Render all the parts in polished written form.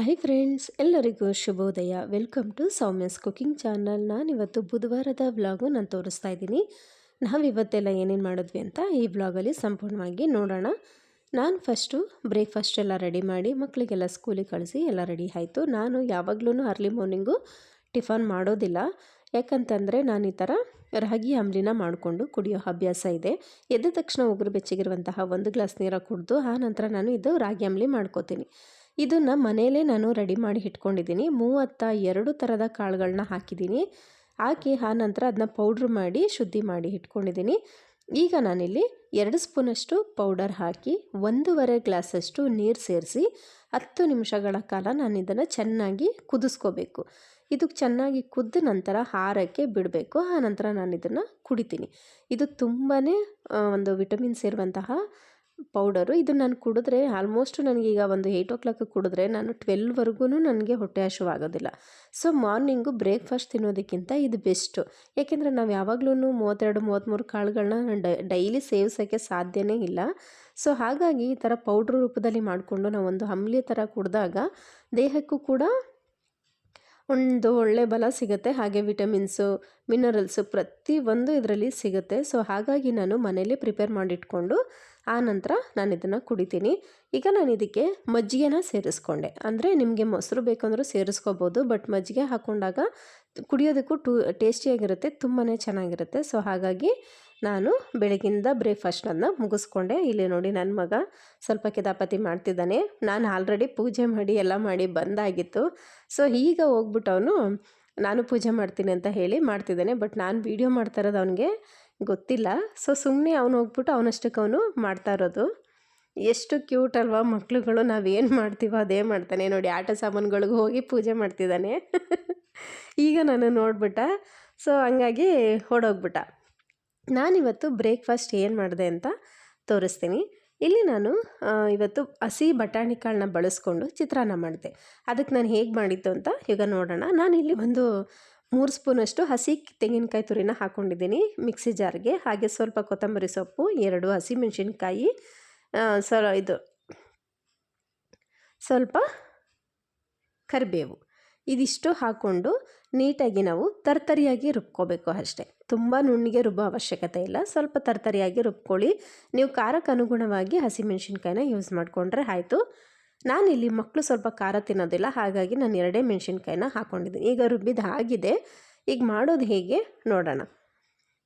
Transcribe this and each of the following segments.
Hi friends, ಎಲ್ಲರಿಗೂ ಶುಭೋದಯ. Welcome to Soumya's cooking channel. ನಾನಿವತ್ತು ಬುಧವಾರದ ವ್ಲಾಗು ನಾನು ತೋರಿಸ್ತಾ ಇದ್ದೀನಿ. ನಾವಿವತ್ತೆಲ್ಲ ಏನೇನು ಮಾಡಿದ್ವಿ ಅಂತ ಈ ವ್ಲಾಗಲ್ಲಿ ಸಂಪೂರ್ಣವಾಗಿ ನೋಡೋಣ. ನಾನು ಫಸ್ಟು ಬ್ರೇಕ್ಫಾಸ್ಟ್ ಎಲ್ಲ ರೆಡಿ ಮಾಡಿ ಮಕ್ಕಳಿಗೆಲ್ಲ ಸ್ಕೂಲಿಗೆ ಕಳಿಸಿ ಎಲ್ಲ ರೆಡಿ ಆಯಿತು. ನಾನು ಯಾವಾಗಲೂ ಅರ್ಲಿ ಮಾರ್ನಿಂಗು ಟಿಫನ್ ಮಾಡೋದಿಲ್ಲ. ಯಾಕಂತಂದರೆ ನಾನು ಈ ಥರ ರಾಗಿ ಅಂಬ್ಲಿನ ಮಾಡಿಕೊಂಡು ಕುಡಿಯೋ ಅಭ್ಯಾಸ ಇದೆ. ಎದ್ದ ತಕ್ಷಣ ಉಗುರು ಬೆಚ್ಚಗಿರುವಂತಹ 1 ಗ್ಲಾಸ್ ನೀರು ಕುಡಿದು ಆ ನಂತರ ನಾನು ಇದು ರಾಗಿ ಅಂಬ್ಲಿ ಮಾಡ್ಕೋತೀನಿ. ಇದನ್ನು ಮನೆಯಲ್ಲೇ ನಾನು ರೆಡಿ ಮಾಡಿ ಇಟ್ಕೊಂಡಿದ್ದೀನಿ. 32 ಥರದ ಕಾಳುಗಳನ್ನ ಹಾಕಿದ್ದೀನಿ. ಹಾಕಿ ಆ ನಂತರ ಅದನ್ನ ಪೌಡ್ರ್ ಮಾಡಿ ಶುದ್ಧಿ ಮಾಡಿ ಇಟ್ಕೊಂಡಿದ್ದೀನಿ. ಈಗ ನಾನಿಲ್ಲಿ 2 ಸ್ಪೂನಷ್ಟು ಪೌಡರ್ ಹಾಕಿ 1.5 ಗ್ಲಾಸಷ್ಟು ನೀರು ಸೇರಿಸಿ 10 ನಿಮಿಷಗಳ ಕಾಲ ನಾನು ಇದನ್ನು ಚೆನ್ನಾಗಿ ಕುದಿಸ್ಕೋಬೇಕು. ಇದು ಚೆನ್ನಾಗಿ ಕುದ್ದ ನಂತರ ಹಾರಕ್ಕೆ ಬಿಡಬೇಕು. ಆ ನಂತರ ನಾನು ಇದನ್ನು ಕುಡಿತೀನಿ. ಇದು ತುಂಬಾ ಒಂದು ವಿಟಮಿನ್ಸ್ ಇರುವಂತಹ ಪೌಡರು. ಇದು ನಾನು ಕುಡಿದ್ರೆ ಆಲ್ಮೋಸ್ಟ್ ನನಗೀಗ ಒಂದು 8 o'clock ಕುಡಿದ್ರೆ ನಾನು 12ವರೆಗೂ ನನಗೆ ಹೊಟ್ಟೆ ಹಸಿವಾಗೋದಿಲ್ಲ. ಸೊ ಮಾರ್ನಿಂಗು ಬ್ರೇಕ್ಫಾಸ್ಟ್ ತಿನ್ನೋದಕ್ಕಿಂತ ಇದು ಬೆಸ್ಟು. ಏಕೆಂದರೆ ನಾವು ಯಾವಾಗಲೂ 32-33 ಕಾಳುಗಳನ್ನ ಡೈಲಿ ಸೇವಿಸೋಕ್ಕೆ ಸಾಧ್ಯನೇ ಇಲ್ಲ. ಸೊ ಹಾಗಾಗಿ ಈ ಥರ ಪೌಡ್ರ್ ರೂಪದಲ್ಲಿ ಮಾಡಿಕೊಂಡು ನಾವು ಒಂದು ಅಂಬ್ಲಿ ಥರ ಕುಡಿದಾಗ ದೇಹಕ್ಕೂ ಕೂಡ ಒಂದು ಒಳ್ಳೆ ಬಲ ಸಿಗುತ್ತೆ. ಹಾಗೆ ವಿಟಮಿನ್ಸು, ಮಿನರಲ್ಸು ಪ್ರತಿಯೊಂದು ಇದರಲ್ಲಿ ಸಿಗುತ್ತೆ. ಸೊ ಹಾಗಾಗಿ ನಾನು ಮನೇಲಿ ಪ್ರಿಪೇರ್ ಮಾಡಿಟ್ಕೊಂಡು ಆ ನಂತರ ನಾನು ಇದನ್ನು ಕುಡಿತೀನಿ. ಈಗ ನಾನು ಇದಕ್ಕೆ ಮಜ್ಜಿಗೆನ ಸೇರಿಸ್ಕೊಂಡೆ. ಅಂದರೆ ನಿಮಗೆ ಮೊಸರು ಬೇಕಂದ್ರೂ ಸೇರಿಸ್ಕೋಬೋದು, ಬಟ್ ಮಜ್ಜಿಗೆ ಹಾಕ್ಕೊಂಡಾಗ ಕುಡಿಯೋದಕ್ಕೂ ಟೇಸ್ಟಿಯಾಗಿರುತ್ತೆ, ತುಂಬಾ ಚೆನ್ನಾಗಿರುತ್ತೆ. ಸೊ ಹಾಗಾಗಿ ನಾನು ಬೆಳಗಿಂದ ಬ್ರೇಕ್ಫಾಸ್ಟನ್ನು ಮುಗಿಸ್ಕೊಂಡೆ. ಇಲ್ಲಿ ನೋಡಿ ನನ್ನ ಮಗ ಸ್ವಲ್ಪ ಕಿತಾಪತಿ ಮಾಡ್ತಿದ್ದಾನೆ. ನಾನು ಆಲ್ರೆಡಿ ಪೂಜೆ ಮಾಡಿ ಎಲ್ಲ ಮಾಡಿ ಬಂದಾಗಿತ್ತು. ಸೊ ಈಗ ಹೋಗ್ಬಿಟ್ಟು ಅವನು ನಾನು ಪೂಜೆ ಮಾಡ್ತೀನಿ ಅಂತ ಹೇಳಿ ಮಾಡ್ತಿದ್ದಾನೆ. ಬಟ್ ನಾನು ವೀಡಿಯೋ ಮಾಡ್ತಾ ಇರೋದು ಅವನಿಗೆ ಗೊತ್ತಿಲ್ಲ. ಸೊ ಸುಮ್ಮನೆ ಅವನು ಹೋಗ್ಬಿಟ್ಟು ಅವನಷ್ಟಕ್ಕೆ ಅವನು ಮಾಡ್ತಾ ಇರೋದು. ಎಷ್ಟು ಕ್ಯೂಟ್ ಅಲ್ವಾ ಮಕ್ಳುಗಳು. ನಾವೇನು ಮಾಡ್ತೀವೋ ಅದೇ ಮಾಡ್ತಾನೆ. ನೋಡಿ ಆಟ ಸಾಮಾನುಗಳಿಗೂ ಹೋಗಿ ಪೂಜೆ ಮಾಡ್ತಿದ್ದಾನೆ. ಈಗ ನಾನು ನೋಡ್ಬಿಟ್ಟ. ಸೊ ಹಂಗಾಗಿ ಹೊಡೋಗ್ಬಿಟ್ಟ. ನಾನಿವತ್ತು ಬ್ರೇಕ್ಫಾಸ್ಟ್ ಏನು ಮಾಡಿದೆ ಅಂತ ತೋರಿಸ್ತೀನಿ. ಇಲ್ಲಿ ನಾನು ಇವತ್ತು ಹಸಿ ಬಟಾಣಿ ಕಾಳನ್ನ ಬಳಸ್ಕೊಂಡು ಚಿತ್ರಾನ್ನ ಮಾಡಿದೆ. ಅದಕ್ಕೆ ನಾನು ಹೇಗೆ ಮಾಡಿದ್ದು ಅಂತ ಈಗ ನೋಡೋಣ. ನಾನಿಲ್ಲಿ ಒಂದು 3 ಸ್ಪೂನಷ್ಟು ಹಸಿ ತೆಂಗಿನಕಾಯಿ ತುರಿನ ಹಾಕ್ಕೊಂಡಿದ್ದೀನಿ ಮಿಕ್ಸಿ ಜಾರ್ಗೆ. ಹಾಗೆ ಸ್ವಲ್ಪ ಕೊತ್ತಂಬರಿ ಸೊಪ್ಪು, 2 ಹಸಿಮೆಣಸಿನ್ಕಾಯಿ, ಸ್ವಲ್ಪ ಕರಿಬೇವು, ಇದಿಷ್ಟು ಹಾಕ್ಕೊಂಡು ನೀಟಾಗಿ ನಾವು ತರ್ತರಿಯಾಗಿ ರುಬ್ಕೋಬೇಕು ಅಷ್ಟೇ. ತುಂಬ ನುಣ್ಣಗೆ ರುಬ್ಬೋ ಅವಶ್ಯಕತೆ ಇಲ್ಲ. ಸ್ವಲ್ಪ ತರ್ತರಿಯಾಗಿ ರುಬ್ಕೊಳ್ಳಿ. ನೀವು ಖಾರಕ್ಕೆ ಅನುಗುಣವಾಗಿ ಹಸಿಮೆಣಸಿನ್ಕಾಯಿನ ಯೂಸ್ ಮಾಡಿಕೊಂಡ್ರೆ ಆಯಿತು. ನಾನಿಲ್ಲಿ ಮಕ್ಕಳು ಸ್ವಲ್ಪ ಖಾರ ತಿನ್ನೋದಿಲ್ಲ, ಹಾಗಾಗಿ ನಾನು 2 ಮೆಣಸಿನ್ಕಾಯಿನ ಹಾಕ್ಕೊಂಡಿದ್ದೀನಿ. ಈಗ ರುಬ್ಬಿದ್ದು ಆಗಿದೆ. ಈಗ ಮಾಡೋದು ಹೇಗೆ ನೋಡೋಣ.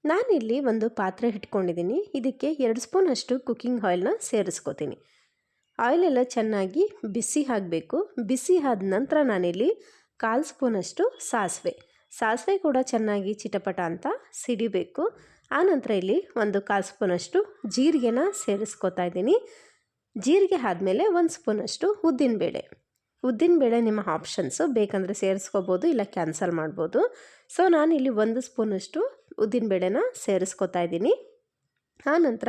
ನಾನಿಲ್ಲಿ ಒಂದು ಪಾತ್ರೆ ಇಟ್ಕೊಂಡಿದ್ದೀನಿ. ಇದಕ್ಕೆ 2 ಸ್ಪೂನಷ್ಟು ಕುಕ್ಕಿಂಗ್ ಆಯಿಲ್ನ ಸೇರಿಸ್ಕೋತೀನಿ. ಆಯಿಲೆಲ್ಲ ಚೆನ್ನಾಗಿ ಬಿಸಿ ಆಗಬೇಕು. ಬಿಸಿ ಆದ ನಂತರ ನಾನಿಲ್ಲಿ 1/4 ಸ್ಪೂನಷ್ಟು ಸಾಸಿವೆ ಕೂಡ ಚೆನ್ನಾಗಿ ಚಿಟಪಟ ಅಂತ ಸಿಡಿಬೇಕು. ಆನಂತರ ಇಲ್ಲಿ ಒಂದು 1/4 ಸ್ಪೂನಷ್ಟು ಜೀರಿಗೆನ ಸೇರಿಸ್ಕೋತಾ ಇದ್ದೀನಿ. ಜೀರಿಗೆ ಆದಮೇಲೆ 1 ಸ್ಪೂನಷ್ಟು ಉದ್ದಿನಬೇಳೆ ನಿಮ್ಮ ಆಪ್ಷನ್ಸು, ಬೇಕಂದರೆ ಸೇರಿಸ್ಕೋಬೋದು, ಇಲ್ಲ ಕ್ಯಾನ್ಸಲ್ ಮಾಡ್ಬೋದು. ಸೊ ನಾನಿಲ್ಲಿ 1 ಸ್ಪೂನಷ್ಟು ಉದ್ದಿನಬೇಳೆನ ಸೇರಿಸ್ಕೋತಾ ಇದ್ದೀನಿ. ಆನಂತರ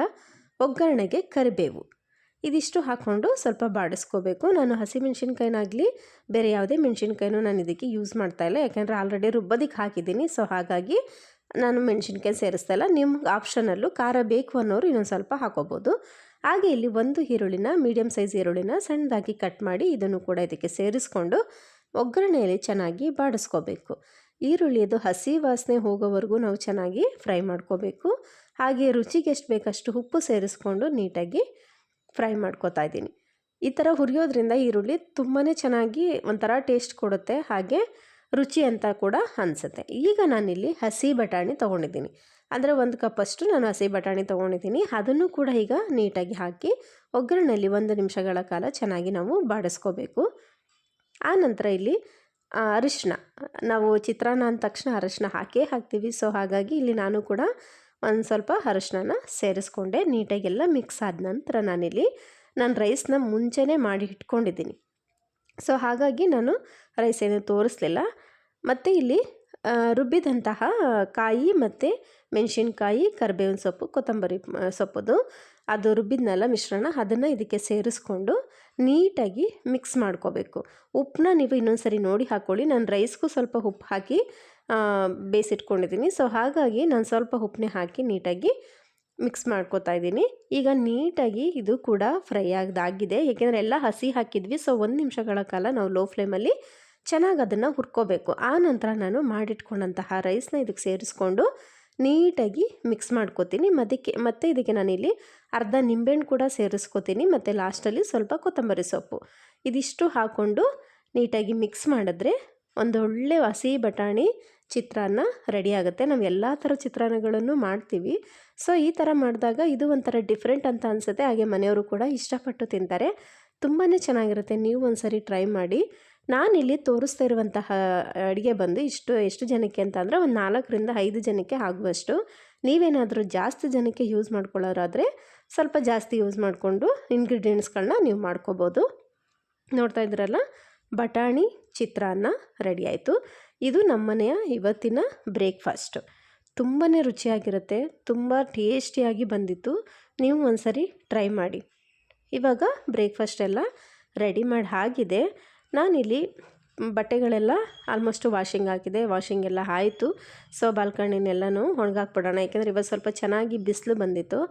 ಒಗ್ಗರಣೆಗೆ ಕರಿಬೇವು, ಇದಿಷ್ಟು ಹಾಕ್ಕೊಂಡು ಸ್ವಲ್ಪ ಬಾಡಿಸ್ಕೋಬೇಕು. ನಾನು ಹಸಿಮೆಣ್ಸಿನ್ಕಾಯಿನಾಗಲಿ ಬೇರೆ ಯಾವುದೇ ಮೆಣಸಿನ್ಕಾಯಿನೂ ನಾನು ಇದಕ್ಕೆ ಯೂಸ್ ಮಾಡ್ತಾಯಿಲ್ಲ, ಯಾಕೆಂದರೆ ಆಲ್ರೆಡಿ ರುಬ್ಬೋದಕ್ಕೆ ಹಾಕಿದ್ದೀನಿ. ಸೊ ಹಾಗಾಗಿ ನಾನು ಮೆಣಸಿನ್ಕಾಯಿ ಸೇರಿಸ್ತಾ ಇಲ್ಲ. ನಿಮ್ಗೆ ಆಪ್ಷನಲ್ಲು ಖಾರ ಬೇಕು ಅನ್ನೋರು ಇನ್ನೊಂದು ಸ್ವಲ್ಪ ಹಾಕೋಬೋದು. ಹಾಗೆ ಇಲ್ಲಿ 1 ಈರುಳ್ಳಿನ, ಮೀಡಿಯಮ್ ಸೈಜ್ ಈರುಳ್ಳಿನ ಸಣ್ಣದಾಗಿ ಕಟ್ ಮಾಡಿ ಇದನ್ನು ಕೂಡ ಇದಕ್ಕೆ ಸೇರಿಸ್ಕೊಂಡು ಒಗ್ಗರಣೆಯಲ್ಲಿ ಚೆನ್ನಾಗಿ ಬಾಡಿಸ್ಕೋಬೇಕು. ಈರುಳ್ಳಿದು ಹಸಿ ವಾಸನೆ ಹೋಗೋವರೆಗೂ ನಾವು ಚೆನ್ನಾಗಿ ಫ್ರೈ ಮಾಡ್ಕೋಬೇಕು. ಹಾಗೆ ರುಚಿಗೆ ಎಷ್ಟು ಬೇಕಷ್ಟು ಉಪ್ಪು ಸೇರಿಸ್ಕೊಂಡು ನೀಟಾಗಿ ಫ್ರೈ ಮಾಡ್ಕೋತಾ ಇದ್ದೀನಿ. ಈ ಥರ ಹುರಿಯೋದ್ರಿಂದ ಈರುಳ್ಳಿ ತುಂಬಾ ಚೆನ್ನಾಗಿ ಒಂಥರ ಟೇಸ್ಟ್ ಕೊಡುತ್ತೆ, ಹಾಗೆ ರುಚಿ ಅಂತ ಕೂಡ ಅನಿಸುತ್ತೆ. ಈಗ ನಾನಿಲ್ಲಿ ಹಸಿ ಬಟಾಣಿ ತೊಗೊಂಡಿದ್ದೀನಿ. ಅಂದರೆ 1 ಕಪ್ಪಷ್ಟು ನಾನು ಹಸಿ ಬಟಾಣಿ ತೊಗೊಂಡಿದ್ದೀನಿ. ಅದನ್ನು ಕೂಡ ಈಗ ನೀಟಾಗಿ ಹಾಕಿ ಒಗ್ಗರಣೆಯಲ್ಲಿ 1 ನಿಮಿಷಗಳ ಕಾಲ ಚೆನ್ನಾಗಿ ನಾವು ಬಾಡಿಸ್ಕೋಬೇಕು. ಆನಂತರ ಇಲ್ಲಿ ಅರಿಶಿನ, ನಾವು ಚಿತ್ರಾನ್ನ ಅಂದ ತಕ್ಷಣ ಅರಿಶಿನ ಹಾಕ್ತೀವಿ. ಸೊ ಹಾಗಾಗಿ ಇಲ್ಲಿ ನಾನು ಕೂಡ ಒಂದು ಸ್ವಲ್ಪ ಅರಿಶಿನ ಸೇರಿಸ್ಕೊಂಡೆ. ನೀಟಾಗಿ ಎಲ್ಲ ಮಿಕ್ಸ್ ಆದ ನಂತರ ನಾನು ರೈಸ್ನ ಮುಂಚೆನೇ ಮಾಡಿ ಇಟ್ಕೊಂಡಿದ್ದೀನಿ. ಸೊ ಹಾಗಾಗಿ ನಾನು ರೈಸ್ ಏನು ತೋರಿಸ್ಲಿಲ್ಲ. ಮತ್ತು ಇಲ್ಲಿ ರುಬ್ಬಿದಂತಹ ಕಾಯಿ ಮತ್ತು ಮೆಣಸಿನ್ಕಾಯಿ, ಕರಿಬೇವಿನ ಸೊಪ್ಪು, ಕೊತ್ತಂಬರಿ ಸೊಪ್ಪುದು ಅದು ರುಬ್ಬಿದ್ನೆಲ್ಲ ಮಿಶ್ರಣ, ಅದನ್ನು ಇದಕ್ಕೆ ಸೇರಿಸ್ಕೊಂಡು ನೀಟಾಗಿ ಮಿಕ್ಸ್ ಮಾಡ್ಕೋಬೇಕು. ಉಪ್ಪನ್ನ ನೀವು ಇನ್ನೊಂದು ಸರಿ ನೋಡಿ ಹಾಕ್ಕೊಳ್ಳಿ. ನಾನು ರೈಸ್ಗೂ ಸ್ವಲ್ಪ ಉಪ್ಪು ಹಾಕಿ ಬೇಯಿಸಿಟ್ಕೊಂಡಿದ್ದೀನಿ. ಸೊ ಹಾಗಾಗಿ ನಾನು ಸ್ವಲ್ಪ ಉಪ್ಪನ್ನೇ ಹಾಕಿ ನೀಟಾಗಿ ಮಿಕ್ಸ್ ಮಾಡ್ಕೊತಾ ಇದ್ದೀನಿ. ಈಗ ನೀಟಾಗಿ ಇದು ಕೂಡ ಫ್ರೈ ಆಗಿದೆ, ಏಕೆಂದರೆ ಎಲ್ಲ ಹಸಿ ಹಾಕಿದ್ವಿ. ಸೊ 1 ನಿಮಿಷಗಳ ಕಾಲ ನಾವು ಲೋ ಫ್ಲೇಮಲ್ಲಿ ಚೆನ್ನಾಗಿ ಅದನ್ನು ಹುರ್ಕೋಬೇಕು. ಆ ನಂತರ ನಾನು ಮಾಡಿಟ್ಕೊಂಡಂತಹ ರೈಸ್ನ ಇದಕ್ಕೆ ಸೇರಿಸ್ಕೊಂಡು ನೀಟಾಗಿ ಮಿಕ್ಸ್ ಮಾಡ್ಕೋತೀನಿ. ಮತ್ತು ಇದಕ್ಕೆ ನಾನಿಲ್ಲಿ ಅರ್ಧ ನಿಂಬೆಹಣ್ಣು ಕೂಡ ಸೇರಿಸ್ಕೋತೀನಿ, ಮತ್ತು ಲಾಸ್ಟಲ್ಲಿ ಸ್ವಲ್ಪ ಕೊತ್ತಂಬರಿ ಸೊಪ್ಪು ಇದಿಷ್ಟು ಹಾಕ್ಕೊಂಡು ನೀಟಾಗಿ ಮಿಕ್ಸ್ ಮಾಡಿದ್ರೆ ಒಂದೊಳ್ಳೆ ಹಸಿ ಬಟಾಣಿ ಚಿತ್ರಾನ್ನ ರೆಡಿ ಆಗುತ್ತೆ. ನಾವು ಎಲ್ಲ ಥರ ಚಿತ್ರಾನ್ನಗಳನ್ನು ಮಾಡ್ತೀವಿ. ಸೊ ಈ ಥರ ಮಾಡಿದಾಗ ಇದು ಒಂಥರ ಡಿಫ್ರೆಂಟ್ ಅಂತ ಅನಿಸುತ್ತೆ. ಹಾಗೆ ಮನೆಯವರು ಕೂಡ ಇಷ್ಟಪಟ್ಟು ತಿಂತಾರೆ. ತುಂಬಾ ಚೆನ್ನಾಗಿರುತ್ತೆ. ನೀವು ಒಂದ್ಸರಿ ಟ್ರೈ ಮಾಡಿ. ನಾನಿಲ್ಲಿ ತೋರಿಸ್ತಾ ಇರುವಂತಹ ಅಡುಗೆ ಬಂದು ಎಷ್ಟು ಜನಕ್ಕೆ ಅಂತ ಅಂದರೆ ಒಂದು 4ರಿಂದ 5 ಜನಕ್ಕೆ ಆಗುವಷ್ಟು. ನೀವೇನಾದರೂ ಜಾಸ್ತಿ ಜನಕ್ಕೆ ಯೂಸ್ ಮಾಡ್ಕೊಳ್ಳೋರಾದರೆ ಸ್ವಲ್ಪ ಜಾಸ್ತಿ ಯೂಸ್ ಮಾಡಿಕೊಂಡು ಇಂಗ್ರೀಡಿಯೆಂಟ್ಸ್ಗಳನ್ನ ನೀವು ಮಾಡ್ಕೋಬೋದು. ನೋಡ್ತಾ ಇದ್ದೀರಲ್ಲ, ಬಟಾಣಿ ಚಿತ್ರಾನ್ನ ರೆಡಿ ಆಯಿತು. ಇದು ನಮ್ಮನೆಯ ಇವತ್ತಿನ ಬ್ರೇಕ್ಫಾಸ್ಟ್. ತುಂಬಾ ರುಚಿಯಾಗಿರುತ್ತೆ, ತುಂಬ ಟೇಸ್ಟಿಯಾಗಿ ಬಂದಿತ್ತು. ನೀವು ಒಂದ್ಸರಿ ಟ್ರೈ ಮಾಡಿ. ಇವಾಗ ಬ್ರೇಕ್ಫಾಸ್ಟ್ ಎಲ್ಲ ರೆಡಿ ಮಾಡಿ ಆಗಿದೆ. ನಾನಿಲ್ಲಿ ಬಟ್ಟೆಗಳೆಲ್ಲ ಆಲ್ಮೋಸ್ಟು ವಾಷಿಂಗ್ ಹಾಕಿದೆ, ವಾಷಿಂಗ್ ಎಲ್ಲ ಆಯಿತು. ಸೊ ಬಾಲ್ಕನಿನೆಲ್ಲನೂ ಒಣಗಾಕ್ಬಿಡೋಣ, ಯಾಕೆಂದರೆ ಇವತ್ತು ಸ್ವಲ್ಪ ಚೆನ್ನಾಗಿ ಬಿಸಿಲು ಬಂದಿತ್ತು.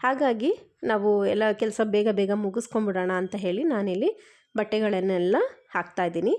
ಹಾಗಾಗಿ ನಾವು ಎಲ್ಲ ಕೆಲಸ ಬೇಗ ಬೇಗ ಮುಗಿಸ್ಕೊಂಬಿಡೋಣ ಅಂತ ಹೇಳಿ ನಾನಿಲ್ಲಿ ಬಟ್ಟೆಗಳನ್ನೆಲ್ಲ ಹಾಕ್ತಾಯಿದ್ದೀನಿ.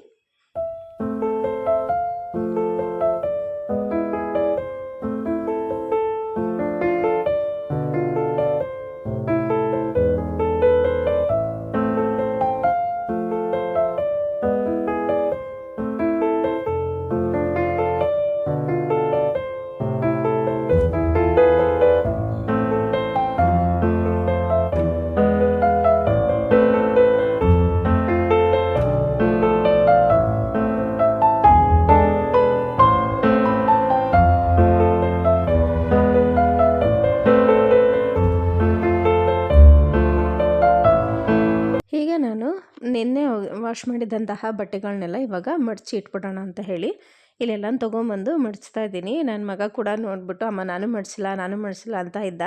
ನೆನ್ನೆ ವಾಶ್ ಮಾಡಿದಂತಹ ಬಟ್ಟೆಗಳನ್ನೆಲ್ಲ ಇವಾಗ ಮಡಚಿ ಇಟ್ಬಿಡೋಣ ಅಂತ ಹೇಳಿ ಇಲ್ಲೆಲ್ಲ ತೊಗೊಂಬಂದು ಮಡಚ್ತಾ ಇದ್ದೀನಿ. ನನ್ನ ಮಗ ಕೂಡ ನೋಡಿಬಿಟ್ಟು ಅಮ್ಮ ನಾನು ಮಡಚಿಲ್ಲ ಅಂತ ಇದ್ದ.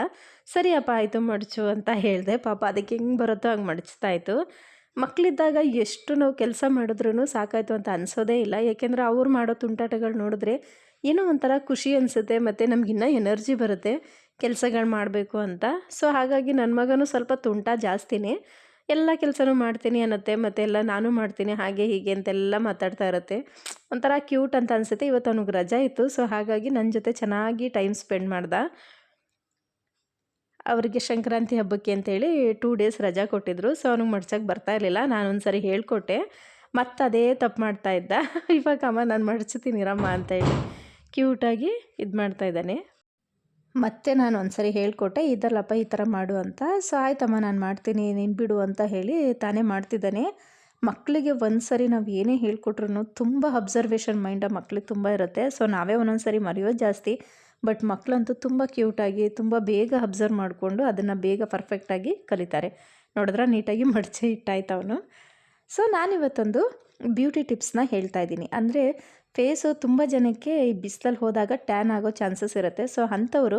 ಸರಿಯಪ್ಪ ಆಯಿತು ಮಡಚು ಅಂತ ಹೇಳಿದೆ. ಪಾಪ ಅದಕ್ಕೆ ಹೆಂಗೆ ಬರುತ್ತೋ ಹಂಗೆ ಮಡಚ್ತಾ ಇತ್ತು. ಮಕ್ಕಳಿದ್ದಾಗ ಎಷ್ಟು ನಾವು ಕೆಲಸ ಮಾಡಿದ್ರೂ ಸಾಕಾಯಿತು ಅಂತ ಅನಿಸೋದೇ ಇಲ್ಲ, ಏಕೆಂದರೆ ಅವ್ರು ಮಾಡೋ ತುಂಟಾಟಗಳು ನೋಡಿದ್ರೆ ಏನೋ ಒಂಥರ ಖುಷಿ ಅನಿಸುತ್ತೆ, ಮತ್ತು ನಮಗಿನ್ನೂ ಎನರ್ಜಿ ಬರುತ್ತೆ ಕೆಲಸಗಳು ಮಾಡಬೇಕು ಅಂತ. ಸೊ ಹಾಗಾಗಿ ನನ್ನ ಮಗನೂ ಸ್ವಲ್ಪ ತುಂಟ ಜಾಸ್ತಿನೇ, ಎಲ್ಲ ಕೆಲಸನೂ ಮಾಡ್ತೀನಿ ಅನ್ನತ್ತೆ, ಮತ್ತು ಎಲ್ಲ ನಾನು ಮಾಡ್ತೀನಿ ಹಾಗೆ ಹೀಗೆ ಅಂತೆಲ್ಲ ಮಾತಾಡ್ತಾ ಇರುತ್ತೆ. ಒಂಥರ ಕ್ಯೂಟ್ ಅಂತ ಅನಿಸುತ್ತೆ. ಇವತ್ತು ಅವನಿಗೆ ರಜಾ ಇತ್ತು. ಸೊ ಹಾಗಾಗಿ ನನ್ನ ಜೊತೆ ಚೆನ್ನಾಗಿ ಟೈಮ್ ಸ್ಪೆಂಡ್ ಮಾಡ್ದ. ಅವರಿಗೆ ಸಂಕ್ರಾಂತಿ ಹಬ್ಬಕ್ಕೆ ಅಂತೇಳಿ 2 ಡೇಸ್ ರಜಾ ಕೊಟ್ಟಿದ್ರು. ಸೊ ಅವ್ನಿಗೆ ಮಡ್ಚಕ್ಕೆ ಬರ್ತಾ ಇರಲಿಲ್ಲ. ನಾನೊಂದು ಸರಿ ಹೇಳ್ಕೊಟ್ಟೆ, ಮತ್ತು ಅದೇ ತಪ್ಪು ಮಾಡ್ತಾ ಇದ್ದ. ಇವಾಗ ಅಮ್ಮ ನಾನು ಮಡ್ಚ್ತೀನಿ ಇರಮ್ಮ ಅಂತೇಳಿ ಕ್ಯೂಟಾಗಿ ಇದು ಮಾಡ್ತಾ ಇದ್ದಾನೆ. ಮತ್ತೆ ನಾನು ಒಂದ್ಸರಿ ಹೇಳ್ಕೊಟ್ಟೆ, ಇದಲ್ಲಪ್ಪ ಈ ಥರ ಮಾಡು ಅಂತ. ಸೊ ಆಯ್ತಮ್ಮ ನಾನು ಮಾಡ್ತೀನಿ ನೀನು ಬಿಡು ಅಂತ ಹೇಳಿ ತಾನೇ ಮಾಡ್ತಿದ್ದಾನೆ. ಮಕ್ಕಳಿಗೆ ಒಂದ್ಸರಿ ನಾವು ಏನೇ ಹೇಳ್ಕೊಟ್ರು ತುಂಬ ಅಬ್ಸರ್ವೇಷನ್ ಮೈಂಡ್ ಮಕ್ಳಿಗೆ ತುಂಬ ಇರುತ್ತೆ. ಸೊ ನಾವೇ ಒಂದೊಂದು ಸರಿ ಮರೆಯೋದು ಜಾಸ್ತಿ, ಬಟ್ ಮಕ್ಕಳಂತೂ ತುಂಬ ಕ್ಯೂಟಾಗಿ ತುಂಬ ಬೇಗ ಅಬ್ಸರ್ವ್ ಮಾಡಿಕೊಂಡು ಅದನ್ನು ಬೇಗ ಪರ್ಫೆಕ್ಟಾಗಿ ಕಲಿತಾರೆ. ನೋಡಿದ್ರೆ ನೀಟಾಗಿ ಮಡಚಿ ಇಟ್ಟಾಯ್ತು ಅವನು. ಸೊ ನಾನಿವತ್ತೊಂದು ಬ್ಯೂಟಿ ಟಿಪ್ಸ್ನ ಹೇಳ್ತಾ ಇದ್ದೀನಿ. ಅಂದರೆ ಫೇಸು ತುಂಬ ಜನಕ್ಕೆ ಈ ಬಿಸಿಲಲ್ಲಿ ಹೋದಾಗ ಟ್ಯಾನ್ ಆಗೋ ಚಾನ್ಸಸ್ ಇರುತ್ತೆ. ಸೊ ಅಂಥವರು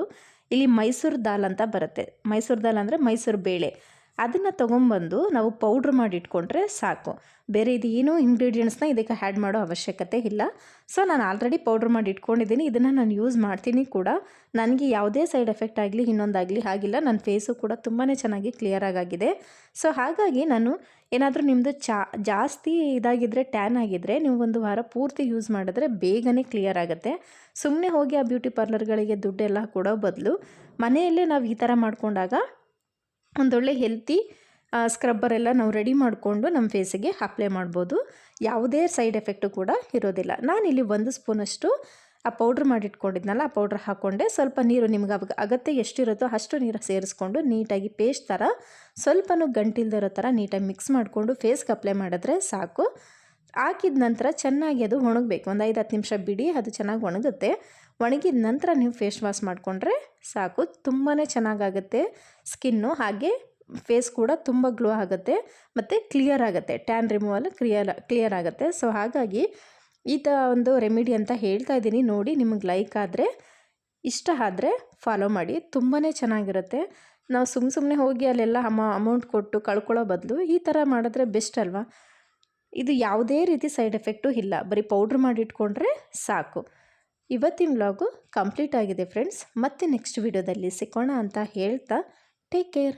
ಇಲ್ಲಿ ಮೈಸೂರು ದಾಲ್ ಅಂತ ಬರುತ್ತೆ. ಮೈಸೂರು ದಾಲ್ ಅಂದರೆ ಮೈಸೂರು ಬೇಳೆ, ಅದನ್ನು ತೊಗೊಂಬಂದು ನಾವು ಪೌಡ್ರ್ ಮಾಡಿ ಇಟ್ಕೊಂಡ್ರೆ ಸಾಕು. ಬೇರೆ ಇದು ಏನೂ ಇಂಗ್ರೀಡಿಯೆಂಟ್ಸ್ನ ಇದಕ್ಕೆ ಆ್ಯಡ್ ಮಾಡೋ ಅವಶ್ಯಕತೆ ಇಲ್ಲ. ಸೊ ನಾನು ಆಲ್ರೆಡಿ ಪೌಡ್ರ್ ಮಾಡಿ ಇಟ್ಕೊಂಡಿದ್ದೀನಿ. ಇದನ್ನು ನಾನು ಯೂಸ್ ಮಾಡ್ತೀನಿ ಕೂಡ. ನನಗೆ ಯಾವುದೇ ಸೈಡ್ ಎಫೆಕ್ಟ್ ಆಗಲಿ ಇನ್ನೊಂದಾಗಲಿ ಆಗಿಲ್ಲ. ನನ್ನ ಫೇಸು ಕೂಡ ತುಂಬಾ ಚೆನ್ನಾಗಿ ಕ್ಲಿಯರಾಗಿದೆ. ಸೊ ಹಾಗಾಗಿ ನಾನು ಏನಾದರೂ ನಿಮ್ಮದು ಜಾಸ್ತಿ ಇದಾಗಿದ್ದರೆ, ಟ್ಯಾನ್ ಆಗಿದ್ದರೆ ನೀವು 1 ವಾರ ಪೂರ್ತಿ ಯೂಸ್ ಮಾಡಿದ್ರೆ ಬೇಗನೆ ಕ್ಲಿಯರ್ ಆಗುತ್ತೆ. ಸುಮ್ಮನೆ ಹೋಗಿ ಆ ಬ್ಯೂಟಿ ಪಾರ್ಲರ್ಗಳಿಗೆ ದುಡ್ಡೆಲ್ಲ ಕೊಡೋ ಬದಲು ಮನೆಯಲ್ಲೇ ನಾವು ಈ ಥರ ಮಾಡಿಕೊಂಡಾಗ ಒಂದೊಳ್ಳೆ ಹೆಲ್ತಿ ಸ್ಕ್ರಬ್ಬರೆಲ್ಲ ನಾವು ರೆಡಿ ಮಾಡಿಕೊಂಡು ನಮ್ಮ ಫೇಸಿಗೆ ಅಪ್ಲೈ ಮಾಡ್ಬೋದು. ಯಾವುದೇ ಸೈಡ್ ಎಫೆಕ್ಟು ಕೂಡ ಇರೋದಿಲ್ಲ. ನಾನಿಲ್ಲಿ 1 ಸ್ಪೂನಷ್ಟು ಆ ಪೌಡ್ರ್ ಮಾಡಿಟ್ಕೊಂಡಿದ್ನಲ್ಲ, ಆ ಪೌಡ್ರ್ ಹಾಕ್ಕೊಂಡೆ. ಸ್ವಲ್ಪ ನೀರು, ನಿಮ್ಗೆ ಅಗತ್ಯ ಎಷ್ಟಿರುತ್ತೋ ಅಷ್ಟು ನೀರು ಸೇರಿಸ್ಕೊಂಡು ನೀಟಾಗಿ ಪೇಸ್ಟ್ ಥರ ಸ್ವಲ್ಪನೂ ಗಂಟಿಲ್ದಿರೋ ಥರ ನೀಟಾಗಿ ಮಿಕ್ಸ್ ಮಾಡಿಕೊಂಡು ಫೇಸ್ಗೆ ಅಪ್ಲೈ ಮಾಡಿದ್ರೆ ಸಾಕು. ಹಾಕಿದ ನಂತರ ಚೆನ್ನಾಗಿ ಅದು ಒಣಗಬೇಕು. ಒಂದು 5-10 ನಿಮಿಷ ಬಿಡಿ, ಅದು ಚೆನ್ನಾಗಿ ಒಣಗುತ್ತೆ. ಒಣಗಿದ ನಂತರ ನೀವು ಫೇಸ್ ವಾಶ್ ಮಾಡಿಕೊಂಡ್ರೆ ಸಾಕು. ತುಂಬಾ ಚೆನ್ನಾಗಾಗುತ್ತೆ ಸ್ಕಿನ್ನು. ಹಾಗೆ ಫೇಸ್ ಕೂಡ ತುಂಬ ಗ್ಲೋ ಆಗುತ್ತೆ ಮತ್ತು ಕ್ಲಿಯರ್ ಆಗುತ್ತೆ. ಟ್ಯಾನ್ ರಿಮೂವಲ್ ಕ್ಲಿಯರ್ ಆಗುತ್ತೆ. ಸೊ ಹಾಗಾಗಿ ಈ ಥರ ಒಂದು ರೆಮಿಡಿ ಅಂತ ಹೇಳ್ತಾ ಇದ್ದೀನಿ. ನೋಡಿ, ನಿಮಗೆ ಲೈಕ್ ಆದರೆ, ಇಷ್ಟ ಆದರೆ ಫಾಲೋ ಮಾಡಿ. ತುಂಬಾ ಚೆನ್ನಾಗಿರುತ್ತೆ. ನಾವು ಸುಮ್ಮನೆ ಹೋಗಿ ಅಲ್ಲೆಲ್ಲ ಅಮೌಂಟ್ ಕೊಟ್ಟು ಕಳ್ಕೊಳ್ಳೋ ಬದಲು ಈ ಥರ ಮಾಡಿದ್ರೆ ಬೆಸ್ಟ್ ಅಲ್ವಾ. ಇದು ಯಾವುದೇ ರೀತಿ ಸೈಡ್ ಎಫೆಕ್ಟು ಇಲ್ಲ. ಬರೀ ಪೌಡ್ರ್ ಮಾಡಿ ಇಟ್ಕೊಂಡ್ರೆ ಸಾಕು. ಇವತ್ತಿನ ವ್ಲಾಗು ಕಂಪ್ಲೀಟ್ ಆಗಿದೆ ಫ್ರೆಂಡ್ಸ್. ಮತ್ತೆ ನೆಕ್ಸ್ಟ್ ವಿಡಿಯೋದಲ್ಲಿ ಸಿಕ್ಕೋಣ ಅಂತ ಹೇಳ್ತಾ ಟೇಕ್ ಕೇರ್.